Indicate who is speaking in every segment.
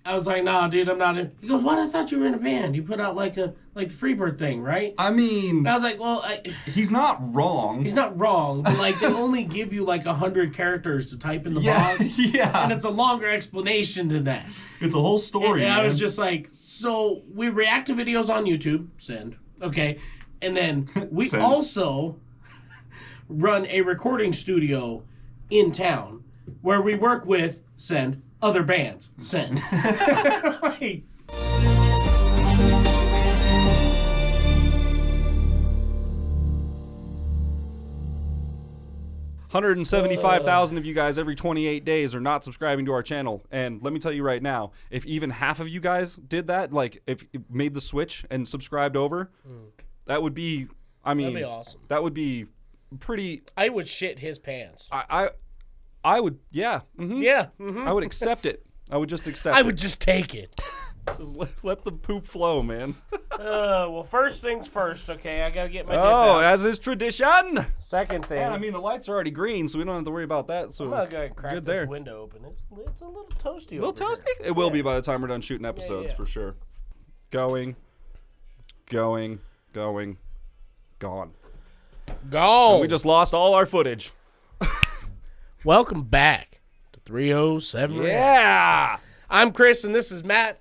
Speaker 1: I was like, nah, dude, I'm not in. He goes, what? I thought you were in a band. You put out like the Freebird thing, right?
Speaker 2: I mean...
Speaker 1: And I was like, well,
Speaker 2: he's not wrong.
Speaker 1: He's not wrong, but like they only give you like 100 characters to type in the box.
Speaker 2: Yeah.
Speaker 1: And it's a longer explanation than that.
Speaker 2: It's a whole story,
Speaker 1: and I was just like, so we react to videos on YouTube, send, okay, and then we also run a recording studio in town where we work with, send, other bands, send. Like,
Speaker 2: 175,000 of you guys every 28 days are not subscribing to our channel. And let me tell you right now, if even half of you guys did that, like if made the switch and subscribed over, that would be, I mean,
Speaker 1: that'd be awesome.
Speaker 2: That would be pretty.
Speaker 1: I would shit his pants.
Speaker 2: I would, yeah. Mm-hmm.
Speaker 1: Yeah. Mm-hmm.
Speaker 2: I would accept it. I would just accept
Speaker 1: it.
Speaker 2: I
Speaker 1: would just take it.
Speaker 2: Just let the poop flow, man.
Speaker 1: Well, first things first, okay? I gotta get my dip
Speaker 2: out.
Speaker 1: as
Speaker 2: is tradition.
Speaker 1: Second thing.
Speaker 2: Man, I mean, the lights are already green, so we don't have to worry about that. So
Speaker 1: I'm not gonna crack this window open. It's a little toasty.
Speaker 2: A little toasty? It will be by the time we're done shooting episodes, for sure. Going, gone. And we just lost all our footage.
Speaker 1: Welcome back to 307.
Speaker 2: Yeah.
Speaker 1: I'm Chris, and this is Matt.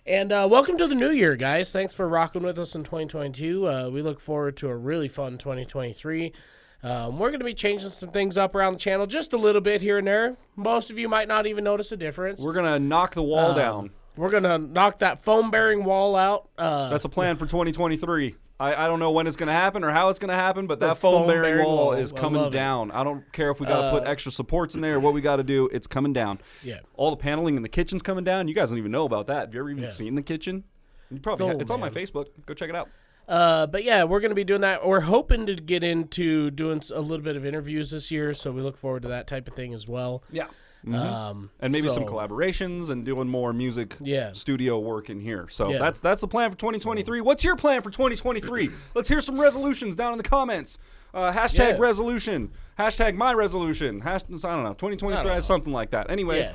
Speaker 1: And welcome to the new year, guys. Thanks for rocking with us in 2022. We look forward to a really fun 2023. We're going to be changing some things up around the channel just a little bit here and there. Most of you might not even notice a difference.
Speaker 2: We're going to knock the wall down.
Speaker 1: We're going to knock that foam-bearing wall out.
Speaker 2: That's a plan for 2023. I don't know when it's going to happen or how it's going to happen, but that foam-bearing wall is coming down. I don't care if we got to put extra supports in there or what we got to do. It's coming down.
Speaker 1: Yeah.
Speaker 2: All the paneling in the kitchen's coming down. You guys don't even know about that. Have you ever even seen the kitchen? You probably it's on my Facebook. Go check it out.
Speaker 1: But yeah, we're going to be doing that. We're hoping to get into doing a little bit of interviews this year, so we look forward to that type of thing as well.
Speaker 2: Yeah. Mm-hmm. And maybe some collaborations and doing more music studio work in here. So that's the plan for 2023. What's your plan for 2023? Let's hear some resolutions down in the comments. Hashtag resolution. Hashtag my resolution. I don't know. 2023, something like that. Anyways,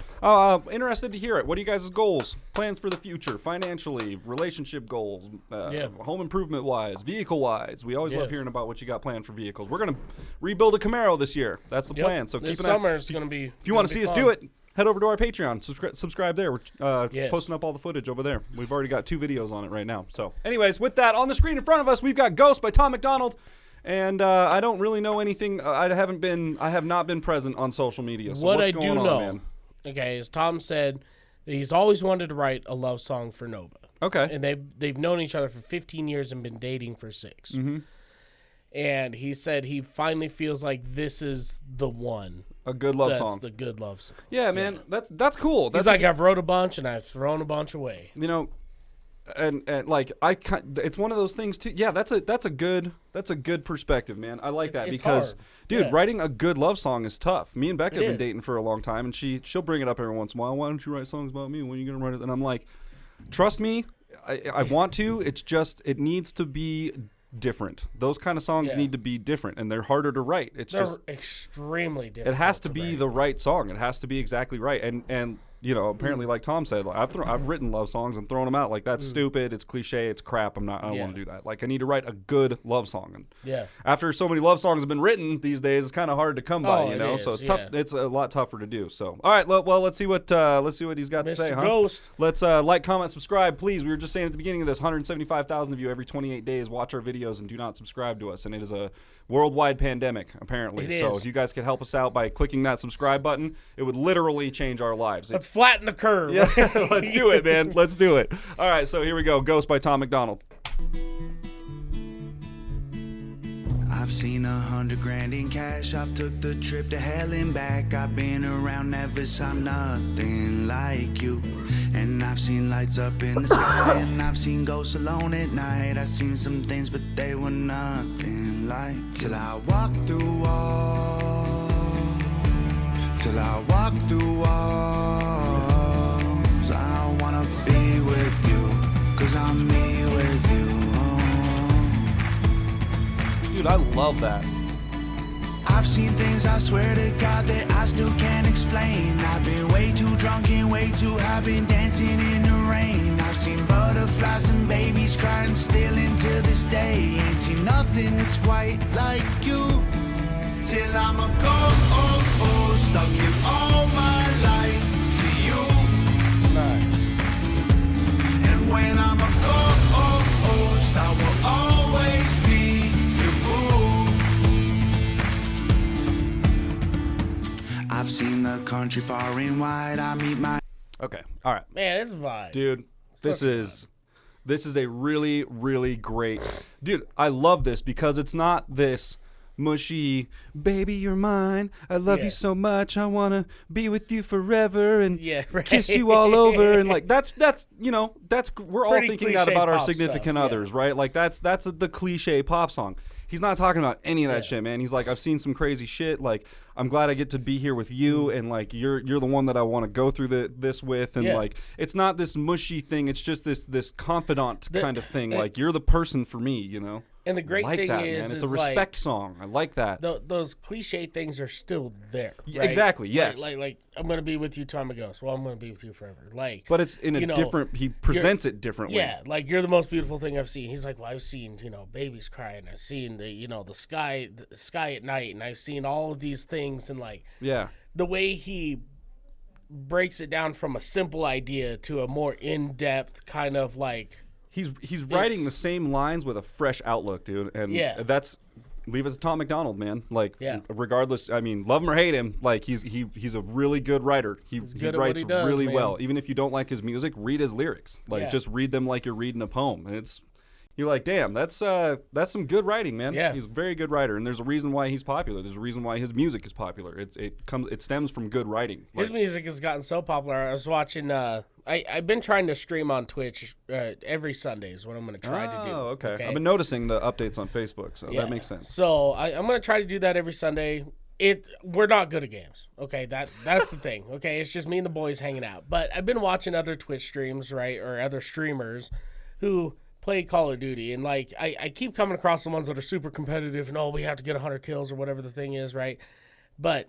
Speaker 2: interested to hear it. What are you guys' goals? Plans for the future, financially, relationship goals, home improvement wise, vehicle wise. We always love hearing about what you got planned for vehicles. We're gonna rebuild a Camaro this year. That's the plan. So
Speaker 1: this summer is gonna be.
Speaker 2: If you want to see us do it, head over to our Patreon. Subscribe there. We're posting up all the footage over there. We've already got 2 videos on it right now. So, anyways, with that on the screen in front of us, we've got Ghost by Tom Macdonald. And I don't really know anything. I have not been present on social media. So what's going on, man?
Speaker 1: Okay, as Tom said, he's always wanted to write a love song for Nova.
Speaker 2: Okay.
Speaker 1: And they've known each other for 15 years and been dating for 6.
Speaker 2: Mm-hmm.
Speaker 1: And he said he finally feels like this is the one.
Speaker 2: A good love song.
Speaker 1: That's the good love song.
Speaker 2: Yeah, man. That's cool.
Speaker 1: He's like, I've wrote a bunch and I've thrown a bunch away.
Speaker 2: You know, and like it's one of those things too. Yeah, that's a good perspective, man. I like that because, dude, writing a good love song is tough. Me and Becca have been dating for a long time, and she'll bring it up every once in a while. Why don't you write songs about me? When are you gonna write it? And I'm like, trust me, I want to. It's just it needs to be different. Those kind of songs need to be different, and they're harder to write. They're just
Speaker 1: extremely different.
Speaker 2: It has to be the right song. It has to be exactly right, and. You know, apparently, like Tom said, like, I've written love songs and thrown them out. Like, that's stupid. It's cliche. It's crap. I don't want to do that. Like, I need to write a good love song. And after so many love songs have been written these days, it's kind of hard to come by. You know, so it's tough. It's a lot tougher to do. So, all right. Well, let's see what he's got to say.
Speaker 1: Ghost.
Speaker 2: Let's like, comment, subscribe, please. We were just saying at the beginning of this, 175,000 of you every 28 days watch our videos and do not subscribe to us, and it is a worldwide pandemic apparently. So if you guys could help us out by clicking that subscribe button, it would literally change our lives.
Speaker 1: Let's flatten the curve.
Speaker 2: Yeah, let's do it, man. Let's do it. All right, so here we go. Ghost by Tom Macdonald.
Speaker 3: I've seen 100 grand in cash. I've took the trip to hell and back. I've been around, never saw nothing like you. And I've seen lights up in the sky, and I've seen ghosts alone at night. I've seen some things, but they were nothing like. Till I walked through walls. Till I walked through walls. I wanna be with you, 'cause I'm me with you.
Speaker 2: Dude, I love that.
Speaker 3: I've seen things, I swear to God, that I still can't explain. I've been way too drunk and way too high, been dancing in the rain. I've seen butterflies and babies crying still into this day. Ain't seen nothing that's quite like you. Till I'm a ghost, stuck you all my life to you.
Speaker 1: Nice.
Speaker 3: And when I'm a ghost, I will always be your boo. I've seen the country far and wide. I meet my...
Speaker 2: Okay, all right.
Speaker 1: Man, it's a vibe.
Speaker 2: Dude, this is a really, really great... Dude, I love this because it's not this... mushy, baby, you're mine. I love you so much. I wanna be with you forever and kiss you all over. And like that's we're all thinking that about our significant others, right? Like that's the cliche pop song. He's not talking about any of that shit, man. He's like, I've seen some crazy shit. Like, I'm glad I get to be here with you, and like you're the one that I want to go through this with, and like it's not this mushy thing. It's just this confidant kind of thing. Like you're the person for me, you know.
Speaker 1: And the great thing is,
Speaker 2: man. It's a respect song. I like that.
Speaker 1: Those cliche things are still there. Right?
Speaker 2: Exactly. Yes.
Speaker 1: Like I'm gonna be with you till I'm a ghost. Well, I'm gonna be with you forever. Like,
Speaker 2: but it's in a different. He presents it differently.
Speaker 1: Yeah. Like you're the most beautiful thing I've seen. He's like, well, I've seen babies crying. I've seen the sky at night, and I've seen all of these things, and like the way he breaks it down from a simple idea to a more in-depth kind of like. He's writing
Speaker 2: the same lines with a fresh outlook, dude. And that's leave it to Tom Macdonald, man. Like regardless, I mean, love him or hate him, like he's a really good writer. He writes really well. Even if you don't like his music, read his lyrics. Like just read them like you're reading a poem. And you're like, damn, that's some good writing, man. Yeah. He's a very good writer, and there's a reason why he's popular. There's a reason why his music is popular. It stems from good writing.
Speaker 1: His music has gotten so popular. I was watching I've been trying to stream on Twitch every Sunday is what I'm going to try to do.
Speaker 2: Oh, okay. I've been noticing the updates on Facebook, so that makes sense.
Speaker 1: So I'm going to try to do that every Sunday. We're not good at games, okay? That's the thing, okay? It's just me and the boys hanging out. But I've been watching other Twitch streams, right, or other streamers who play Call of Duty, and like I keep coming across the ones that are super competitive and we have to get 100 kills or whatever the thing is, right? But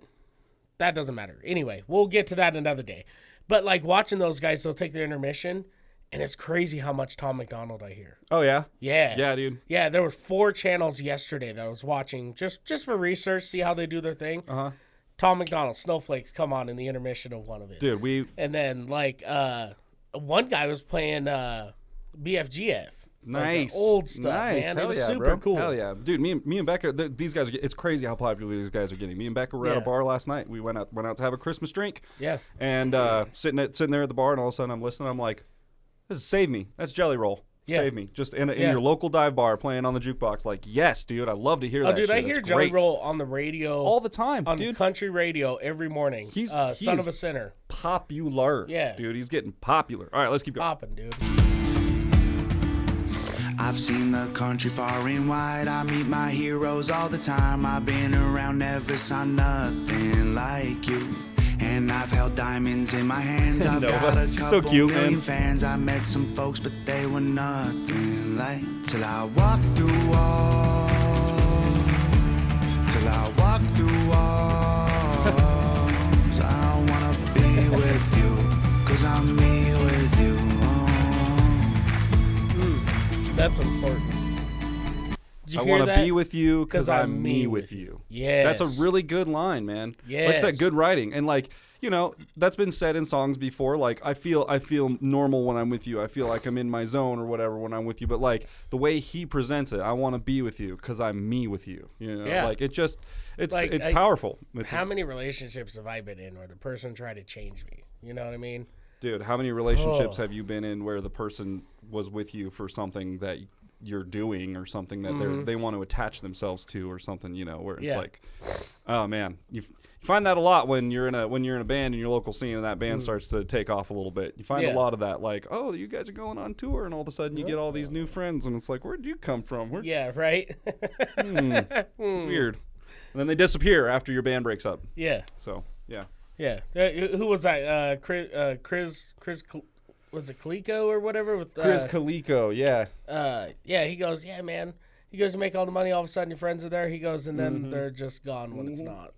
Speaker 1: that doesn't matter. Anyway, we'll get to that another day. But like watching those guys, they'll take their intermission, and it's crazy how much Tom Macdonald I hear.
Speaker 2: Oh yeah?
Speaker 1: Yeah.
Speaker 2: Yeah, dude.
Speaker 1: Yeah, there were 4 channels yesterday that I was watching just for research, see how they do their thing. Uh-huh. Tom Macdonald, Snowflakes come on in the intermission of one of it.
Speaker 2: Dude,
Speaker 1: and then like one guy was playing BFGF.
Speaker 2: Nice.
Speaker 1: Like old stuff, man.
Speaker 2: Hell
Speaker 1: it was
Speaker 2: yeah,
Speaker 1: super
Speaker 2: bro.
Speaker 1: cool.
Speaker 2: Hell yeah. Dude, me and Becca, these guys, it's crazy how popular these guys are getting. Me and Becca were at a bar last night. We went out to have a Christmas drink. Yeah. And sitting there at the bar, and all of a sudden I'm listening. I'm like, this is Save Me. That's Jelly Roll. Yeah. Save Me. Just in your local dive bar playing on the jukebox. Like, yes, dude. I love to hear that
Speaker 1: dude,
Speaker 2: shit.
Speaker 1: I hear Jelly Roll on the radio.
Speaker 2: All the time,
Speaker 1: on
Speaker 2: dude.
Speaker 1: Country radio every morning.
Speaker 2: He's
Speaker 1: son of a sinner.
Speaker 2: Popular. Yeah. Dude, he's getting popular. All right, let's keep going.
Speaker 1: Popping, dude.
Speaker 3: I've seen the country far and wide. I meet my heroes all the time. I've been around, never saw nothing like you. And I've held diamonds in my hands. I've got a couple million fans. I met some folks, but they were nothing like. Till I walk through walls. Till I walk through walls. I wanna be with you, 'cause I'm me with you.
Speaker 1: That's important.
Speaker 2: I want to be with you because I'm me with you.
Speaker 1: Yeah,
Speaker 2: that's a really good line, man. Yeah, like I said, good writing, and like that's been said in songs before. Like I feel normal when I'm with you. I feel like I'm in my zone or whatever when I'm with you. But like the way he presents it, I want to be with you because I'm me with you. Like it's powerful.
Speaker 1: How many relationships have I been in where the person tried to change me? You know what I mean?
Speaker 2: Dude, how many relationships have you been in where the person was with you for something that you're doing or something that they want to attach themselves to or something, where it's like, oh man, you find that a lot when you're in a band in your local scene and that band starts to take off a little bit. You find a lot of that, like, oh, you guys are going on tour, and all of a sudden you get all these new friends, and it's like, where'd you come from?
Speaker 1: Yeah, right.
Speaker 2: Weird. And then they disappear after your band breaks up.
Speaker 1: Yeah.
Speaker 2: So yeah.
Speaker 1: Yeah. Who was that? Chris. Was it Kaliko or whatever? With
Speaker 2: Chris Kaliko, yeah.
Speaker 1: Yeah, he goes, yeah, man. He goes, you make all the money, all of a sudden your friends are there. He goes, and then they're just gone when it's not.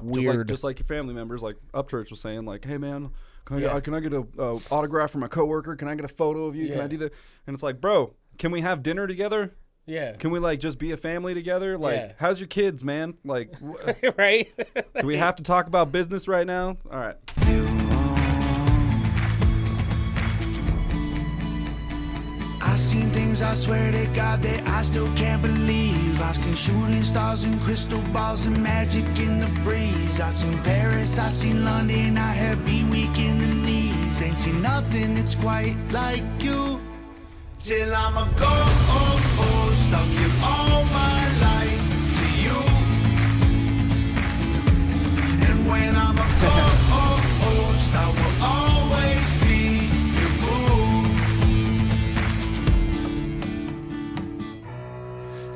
Speaker 2: Weird. Just like your family members, like Upchurch was saying, like, hey, man, can I get a autograph from my coworker? Can I get a photo of you? Can I do that? And it's like, bro, can we have dinner together?
Speaker 1: Yeah.
Speaker 2: Can we, like, just be a family together? Like, how's your kids, man? Like,
Speaker 1: right?
Speaker 2: Do we have to talk about business right now? All right.
Speaker 3: I've seen things, I swear to God, that I still can't believe. I've seen shooting stars and crystal balls and magic in the breeze. I've seen Paris, I've seen London, I have been weak in the knees. Ain't seen nothing that's quite like you. Till I'm a ghost, I'll give all my life to you. And when I'm a ghost, I will always be your boo.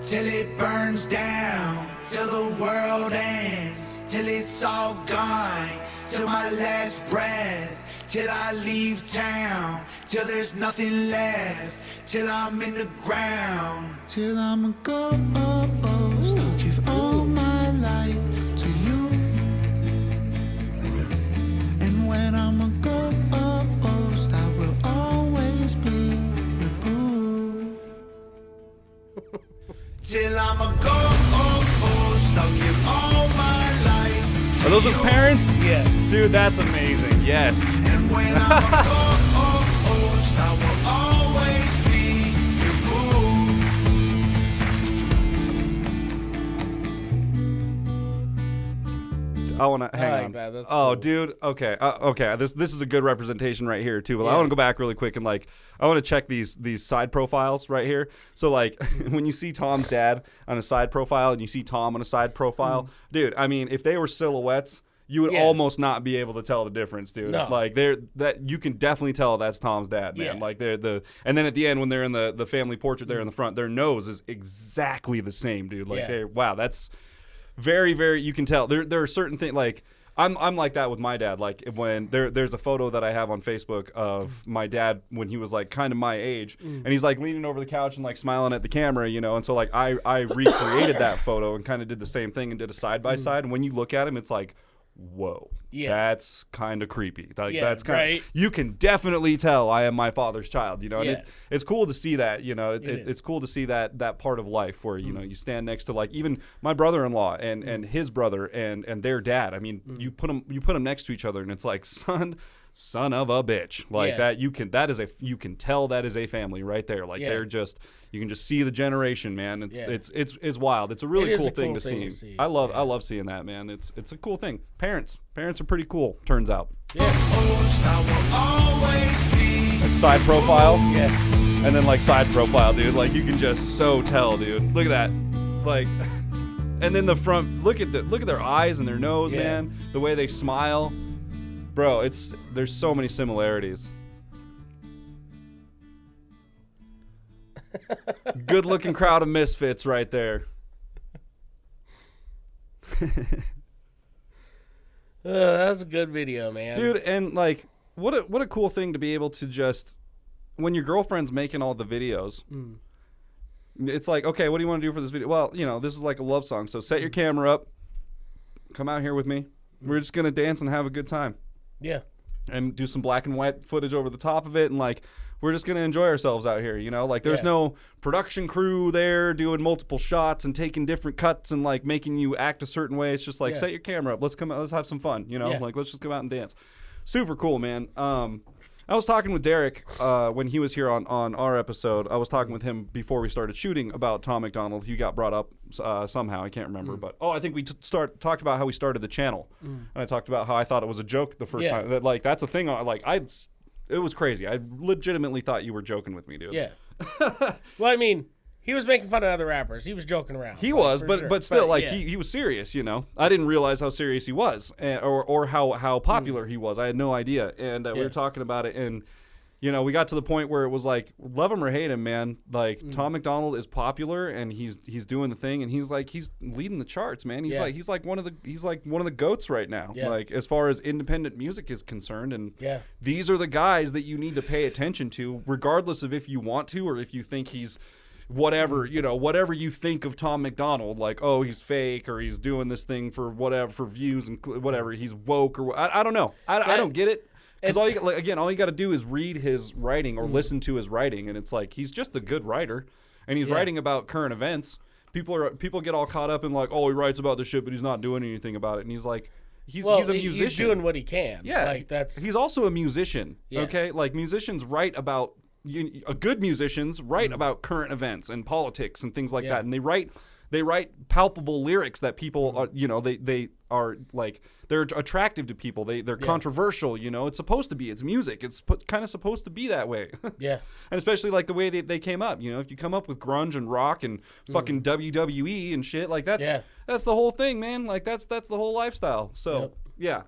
Speaker 3: Till it burns down, till the world ends, till it's all gone, till my last breath, till I leave town, till there's nothing left, till I'm in the ground, till I'm a ghost. I'll give all my life to you. And when I'm a ghost, I will always be your boo. Till I'm a ghost, I'll give all my life to
Speaker 2: Are those his parents?
Speaker 1: Yeah.
Speaker 2: Dude, that's amazing. Yes.
Speaker 3: And when I'm a ghost, I will always be your boo.
Speaker 2: I want to hang on.
Speaker 1: That. That's
Speaker 2: cool.
Speaker 1: Cool.
Speaker 2: Dude. Okay. Okay. This is a good representation right here too. But I want to go back really quick and like I want to check these side profiles right here. So like when you see Tom's dad on a side profile and you see Tom on a side profile, dude. I mean, if they were silhouettes, you would almost not be able to tell the difference, dude.
Speaker 1: No.
Speaker 2: Like that you can definitely tell that's Tom's dad, man. Like and then at the end when they're in the family portrait there in the front, their nose is exactly the same, dude. Like that's very, very, you can tell. There are certain things like I'm like that with my dad. Like when there's a photo that I have on Facebook of my dad when he was like kind of my age, and he's like leaning over the couch and like smiling at the camera, you know. And so like I recreated that photo and kind of did the same thing and did a side by side. And when you look at him, it's like, whoa, that's kind of creepy. Like that's kind of, you can definitely tell I am my father's child, you know. And it's cool to see that, you know. It's cool to see that part of life where you know you stand next to like even my brother-in-law and his brother and their dad. I mean, you put them next to each other and it's like son of a bitch, like that. You can tell that is a family right there. Like they're just, you can just see the generation, man. It's wild. It's a really cool thing to see. I love seeing that, man. It's a cool thing. Parents are pretty cool, turns out. Like side profile, and then like side profile, dude. Like you can just so tell, dude. Look at that, like, and then the front. Look at their eyes and their nose, man. The way they smile. Bro, there's so many similarities. Good looking crowd of misfits right there.
Speaker 1: That's a good video, man.
Speaker 2: Dude, and like what a cool thing to be able to just, when your girlfriend's making all the videos, it's like, okay, what do you want to do for this video? Well, you know, this is like a love song, so set your camera up, come out here with me. We're just gonna dance and have a good time.
Speaker 1: Yeah.
Speaker 2: And do some black and white footage over the top of it, and like we're just gonna enjoy ourselves out here, you know. Like there's no production crew there doing multiple shots and taking different cuts and like making you act a certain way. It's just like set your camera up, let's have some fun, you know. Like let's just come out and dance. Super cool, man. I was talking with Derek when he was here on our episode. I was talking with him before we started shooting about Tom Macdonald. He got brought up somehow. I can't remember. But, I think we talked about how we started the channel. And I talked about how I thought it was a joke the first time. That, like, that's a thing. It was crazy. I legitimately thought you were joking with me, dude.
Speaker 1: Yeah. Well, I mean, he was making fun of other rappers. He was joking around.
Speaker 2: He was, but still, he was serious, you know. I didn't realize how serious he was, or how popular he was. I had no idea, and we were talking about it, and you know, we got to the point where it was like, love him or hate him, man. Like Tom Macdonald is popular, and he's doing the thing, and he's leading the charts, man. He's like one of the goats right now, like as far as independent music is concerned, and these are the guys that you need to pay attention to, regardless of if you want to or if you think he's whatever, whatever you think of Tom Macdonald, like, oh, he's fake or he's doing this thing for whatever, for views and whatever, he's woke or I don't know. I don't get it. Because all you got to do is read his writing or listen to his writing, and it's like he's just a good writer, and he's writing about current events. People get all caught up in like, oh, he writes about this shit, but he's not doing anything about it, and he's like, he's a musician.
Speaker 1: He's doing what he can.
Speaker 2: Yeah,
Speaker 1: like
Speaker 2: he's also a musician. Yeah. Okay, like musicians write about. Good musicians write about current events and politics and things like that, and they write palpable lyrics that people are, they are like, they're attractive to people. They're controversial. It's supposed to be. It's music. It's kind of supposed to be that way.
Speaker 1: Yeah,
Speaker 2: and especially like the way they came up. If you come up with grunge and rock and fucking WWE and shit, like that's the whole thing, man. Like that's the whole lifestyle. So yeah.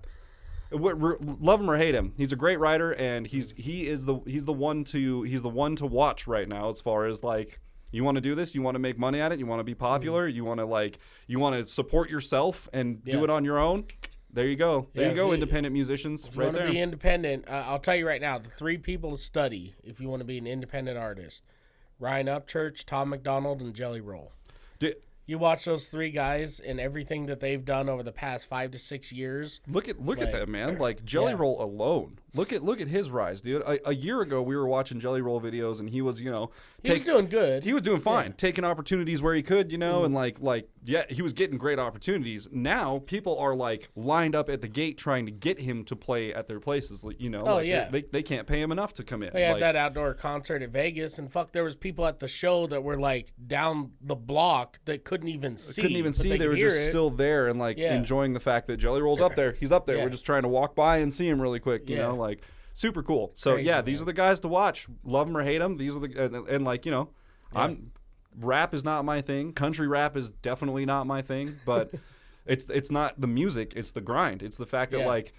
Speaker 2: Love him or hate him, he's a great writer, and he's the one to watch right now, as far as like, you want to do this, you want to make money at it, you want to be popular, you want to support yourself and do it on your own. There you go. Independent musicians,
Speaker 1: if you want to be independent, I'll tell you right now, the 3 people to study if you want to be an independent artist: Ryan Upchurch, Tom Macdonald, and Jelly Roll. You watch those 3 guys and everything that they've done over the past 5 to 6 years.
Speaker 2: Look at that, man. Like Jelly Roll alone. Look at his rise, dude. A year ago, we were watching Jelly Roll videos, and he was,
Speaker 1: he was doing good.
Speaker 2: He was doing fine, taking opportunities where he could, and he was getting great opportunities. Now people are like lined up at the gate trying to get him to play at their places. They can't pay him enough to come in.
Speaker 1: They had that outdoor concert at Vegas, and there was people at the show that were like down the block that couldn't even see.
Speaker 2: They were just still there and enjoying the fact that Jelly Roll's up there. He's up there. We're just trying to walk by and see him really quick. Like super cool. So crazy, these are the guys to watch. Love them or hate them. These are the rap is not my thing. Country rap is definitely not my thing. But it's not the music. It's the grind. It's the fact that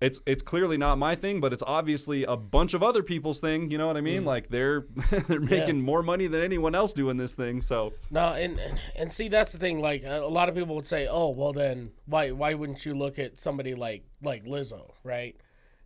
Speaker 2: it's clearly not my thing, but it's obviously a bunch of other people's thing. You know what I mean? Like they're making more money than anyone else doing this thing. So
Speaker 1: no, and see, that's the thing. Like a lot of people would say, oh, well then why wouldn't you look at somebody like Lizzo, right?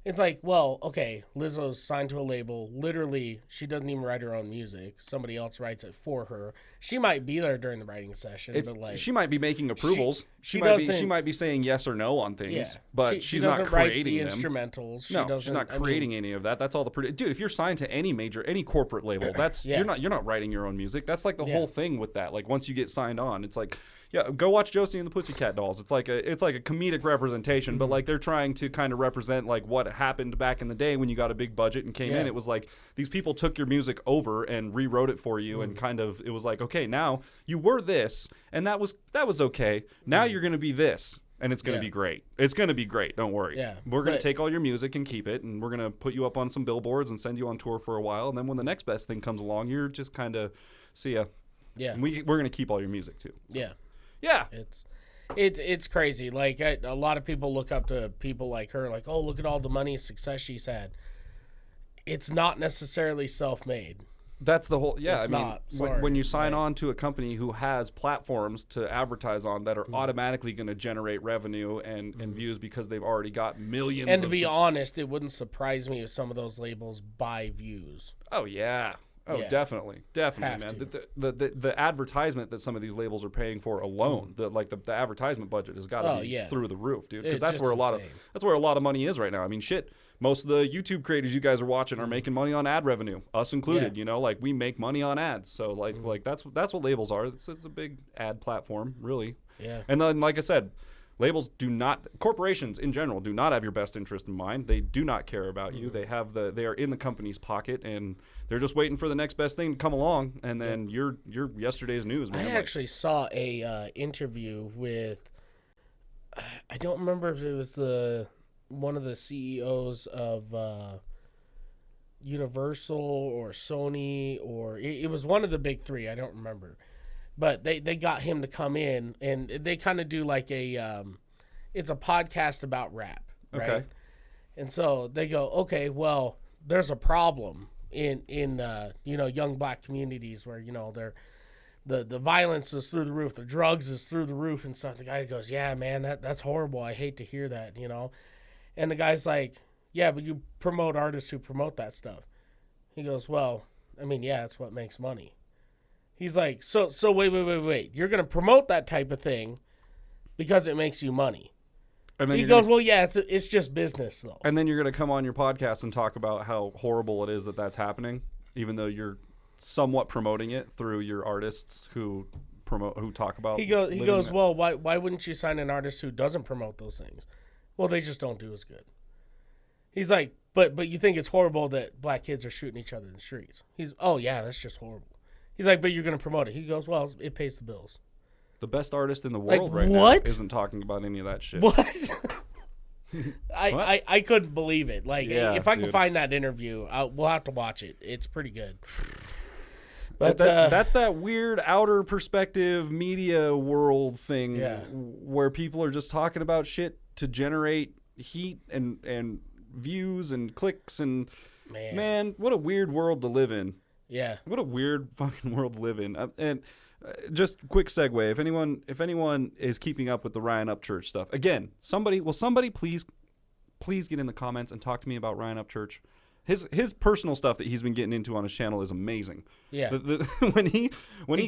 Speaker 1: It's like, well, okay, Lizzo's signed to a label. Literally, she doesn't even write her own music. Somebody else writes it for her. She might be there during the writing session, but
Speaker 2: she might be making approvals. She might be saying yes or no on things, but she's not creating
Speaker 1: the instrumentals.
Speaker 2: She's not creating any of that. That's all dude. If you're signed to any corporate label, that's you're not writing your own music. That's like the whole thing with that. Like once you get signed on, it's like. Yeah, go watch Josie and the Pussycat Dolls. It's like a comedic representation, but like they're trying to kind of represent like what happened back in the day when you got a big budget and came in. It was like these people took your music over and rewrote it for you, and kind of it was like, okay, now you were this, and that was okay. Now you're going to be this, and it's going to be great. It's going to be great. Don't worry.
Speaker 1: Yeah,
Speaker 2: we're going to take all your music and keep it, and we're going to put you up on some billboards and send you on tour for a while, and then when the next best thing comes along, you're just kind of see ya.
Speaker 1: Yeah,
Speaker 2: and we're going to keep all your music too.
Speaker 1: Yeah.
Speaker 2: Yeah,
Speaker 1: it's crazy. Like a lot of people look up to people like her, like, oh, look at all the money and success she's had. It's not necessarily self-made.
Speaker 2: That's the whole. Yeah,
Speaker 1: it's not.
Speaker 2: When you sign on to a company who has platforms to advertise on that are automatically going to generate revenue and views because they've already got millions.
Speaker 1: And to be honest, it wouldn't surprise me if some of those labels buy views.
Speaker 2: Oh yeah. Oh, definitely, man. The advertisement that some of these labels are paying for alone, the advertisement budget has got to be through the roof, dude. Because that's where a lot of money is right now. I mean, shit. Most of the YouTube creators you guys are watching are making money on ad revenue, us included. Like we make money on ads. So like that's what labels are. It's a big ad platform, really.
Speaker 1: Yeah.
Speaker 2: And then, like I said, corporations in general do not have your best interest in mind. They do not care about you. They are in the company's pocket, and they're just waiting for the next best thing to come along, and then you're yesterday's news, man.
Speaker 1: I actually saw a interview with, I don't remember if it was one of the CEOs of Universal or Sony, or it was one of the big 3. I don't remember. But they got him to come in, and they kind of do like it's a podcast about rap, right?
Speaker 2: Okay.
Speaker 1: And so they go, okay, well, there's a problem in young black communities where the violence is through the roof, the drugs is through the roof and stuff. The guy goes, yeah, man, that's horrible. I hate to hear that, And the guy's like, yeah, but you promote artists who promote that stuff. He goes, well, I mean, yeah, it's what makes money. He's like, so wait. You're going to promote that type of thing because it makes you money. And then he goes, well, yeah, it's just business, though.
Speaker 2: And then you're going to come on your podcast and talk about how horrible it is that that's happening, even though you're somewhat promoting it through your artists who talk about.
Speaker 1: He goes, well, why wouldn't you sign an artist who doesn't promote those things? Well, they just don't do as good. He's like, but you think it's horrible that black kids are shooting each other in the streets? Oh yeah, that's just horrible. He's like, but you're going to promote it. He goes, well, it pays the bills.
Speaker 2: The best artist in the world now isn't talking about any of that shit.
Speaker 1: What? I couldn't believe it. Like, if I can find that interview, we'll have to watch it. It's pretty good.
Speaker 2: But that's that weird outer perspective media world thing where people are just talking about shit to generate heat and views and clicks and man, what a weird world to live in.
Speaker 1: Yeah.
Speaker 2: What a weird fucking world to live in. And just quick segue. If anyone is keeping up with the Ryan Upchurch stuff, again, somebody please get in the comments and talk to me about Ryan Upchurch. His personal stuff that he's been getting into on his channel is amazing.
Speaker 1: Yeah.
Speaker 2: When he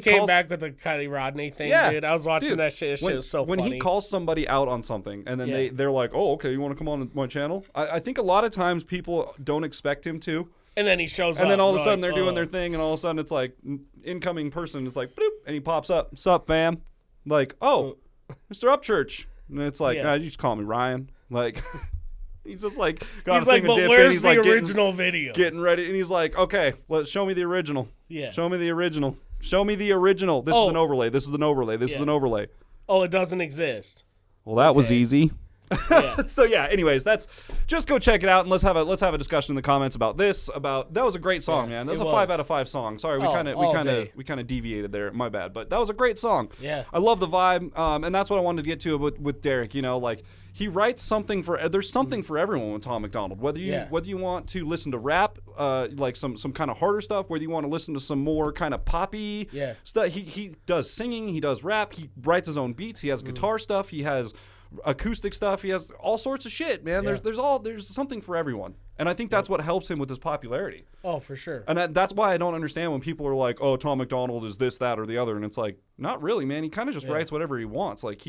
Speaker 1: came back with the Kylie Rodney thing, dude. I was watching that shit. It was so funny.
Speaker 2: When he calls somebody out on something and then they're like, oh, okay, you want to come on my channel? I think a lot of times people don't expect him to.
Speaker 1: And then he shows up.
Speaker 2: And then all of a sudden they're doing their thing, and all of a sudden it's like incoming person. It's like, bloop, and he pops up. Sup, fam? Like, oh, Mr. Upchurch. And it's like, you just call me Ryan. Like, he's just like, got a thing of dip in. He's like,
Speaker 1: original video?
Speaker 2: Getting ready. And he's like, okay, show me the original.
Speaker 1: Yeah.
Speaker 2: Show me the original. Show me the original. This is an overlay. This is an overlay. This is an overlay.
Speaker 1: Oh, it doesn't exist.
Speaker 2: Well, that was easy.
Speaker 1: Yeah.
Speaker 2: So anyways, that's just go check it out and let's have a discussion in the comments about this. That was a great song, man. That was a 5 out of 5 song. Sorry, we kind of deviated there. My bad, but that was a great song.
Speaker 1: Yeah,
Speaker 2: I love the vibe, and that's what I wanted to get to with Derek. You know, like he writes something there's something for everyone with Tom Macdonald. Whether you want to listen to rap, like some kind of harder stuff, whether you want to listen to some more kind of poppy stuff. He does singing, he does rap, he writes his own beats, he has guitar stuff, he has acoustic stuff, he has all sorts of shit, man. There's something for everyone, and I think that's what helps him with his popularity.
Speaker 1: Oh, for sure.
Speaker 2: And that's why I don't understand when people are like, oh, Tom Macdonald is this, that, or the other, and it's like, not really, man. He kind of just writes whatever he wants. Like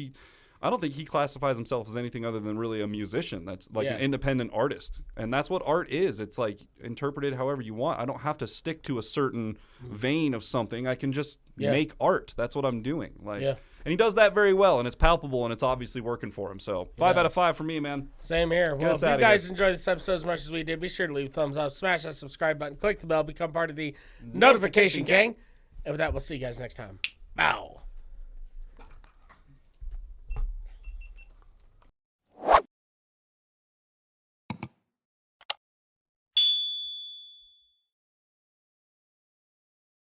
Speaker 2: I don't think he classifies himself as anything other than really a musician. That's like an independent artist, and that's what art is. It's like interpret it however you want. I don't have to stick to a certain vein of something. I can just make art. That's what I'm doing. And he does that very well, and it's palpable, and it's obviously working for him. So 5 out of 5 for me, man.
Speaker 1: Same here. Well, if you guys enjoyed this episode as much as we did, be sure to leave a thumbs up, smash that subscribe button, click the bell, become part of the notification gang. And with that, we'll see you guys next time. Bow.